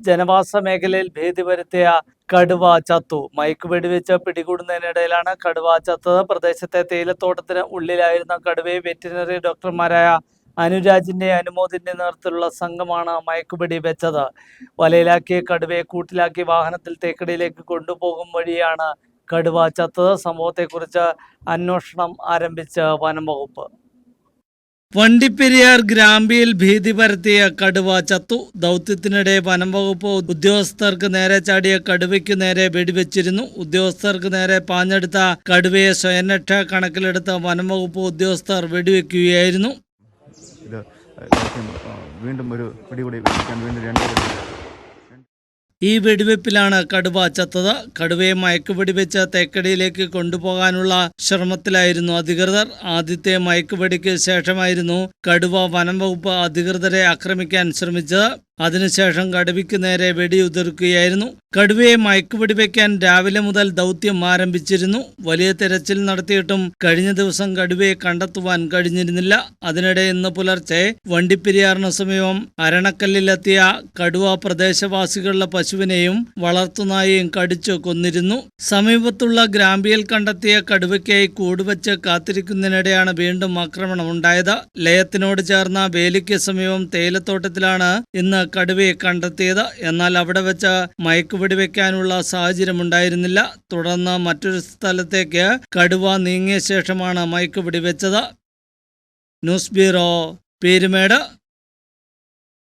ജനവാസ മേഖലയിൽ ഭീതി വരുത്തിയ കടുവ ചത്തു. മയക്കുവെടിവെച്ച് പിടികൂടുന്നതിനിടയിലാണ് കടുവ ചത്തത്. പ്രദേശത്തെ തേയിലത്തോട്ടത്തിന് ഉള്ളിലായിരുന്ന കടുവയെ വെറ്റിനറി ഡോക്ടർമാരായ അനുരാജിന്റെ അനുമോദിന്റെ നേതൃത്വത്തിലുള്ള സംഘമാണ് മയക്കുവെടി വെച്ചത്. വലയിലാക്കിയ കടുവയെ കൂട്ടിലാക്കി വാഹനത്തിൽ തേക്കടിയിലേക്ക് കൊണ്ടുപോകും വഴിയാണ് കടുവ ചത്തത്. സംഭവത്തെക്കുറിച്ച് അന്വേഷണം ആരംഭിച്ച് വനം വകുപ്പ്. വണ്ടിപ്പെരിയാർ ഗ്രാമ്പിയിൽ ഭീതി പരത്തിയ കടുവ ചത്തു. ദൗത്യത്തിനിടെ വനം വകുപ്പ് ഉദ്യോഗസ്ഥർക്ക് നേരെ ചാടിയ കടുവയ്ക്കു നേരെ വെടിവെച്ചിരുന്നു. ഉദ്യോഗസ്ഥർക്ക് നേരെ പാഞ്ഞെടുത്ത കടുവയെ സ്വയംരക്ഷ കണക്കിലെടുത്ത വനം വകുപ്പ് ഉദ്യോഗസ്ഥർ വെടിവെക്കുകയായിരുന്നു. ഈ വെടിവെപ്പിലാണ് കടുവ ചത്തത്. കടുവയെ മയക്കുവെടിവെച്ച് തേക്കടിയിലേക്ക് കൊണ്ടുപോകാനുള്ള ശ്രമത്തിലായിരുന്നു അധികൃതർ. ആദ്യത്തെ മയക്കുവെടിക്ക് ശേഷമായിരുന്നു കടുവ വനം വകുപ്പ് അധികൃതരെ ആക്രമിക്കാൻ ശ്രമിച്ചത്. അതിനുശേഷം കടുവയ്ക്ക് നേരെ വെടിയുതിർക്കുകയായിരുന്നു. കടുവയെ മയക്കുവെടിവെക്കാൻ രാവിലെ മുതൽ ദൗത്യം ആരംഭിച്ചിരുന്നു. വലിയ തെരച്ചിൽ നടത്തിയിട്ടും കഴിഞ്ഞ ദിവസം കടുവയെ കണ്ടെത്തുവാൻ കഴിഞ്ഞിരുന്നില്ല. അതിനിടെ ഇന്ന് പുലർച്ചെ വണ്ടിപ്പെരിയാറിന് സമീപം അരണക്കല്ലിലെത്തിയ കടുവ പ്രദേശവാസികളുടെ പശുവിനെയും വളർത്തുനായെയും കടിച്ചു കൊന്നിരുന്നു. സമീപത്തുള്ള ഗ്രാമ്പിയിൽ കണ്ടെത്തിയ കടുവയ്ക്കായി കൂടുവച്ച് കാത്തിരിക്കുന്നതിനിടെയാണ് വീണ്ടും ആക്രമണമുണ്ടായത്. ലയത്തിനോട് ചേർന്ന വേലിക്ക് സമീപം തേയിലത്തോട്ടത്തിലാണ് ഇന്ന് കടുവയെ കണ്ടെത്തിയത്. എന്നാൽ അവിടെ വെച്ച് മയക്കുവെടിവെക്കാനുള്ള സാഹചര്യമുണ്ടായിരുന്നില്ല. തുടർന്ന് മറ്റൊരു സ്ഥലത്തേക്ക് കടുവ നീങ്ങിയ ശേഷമാണ് മയക്കുവെടിവെച്ചത്. News bureau, Peermade.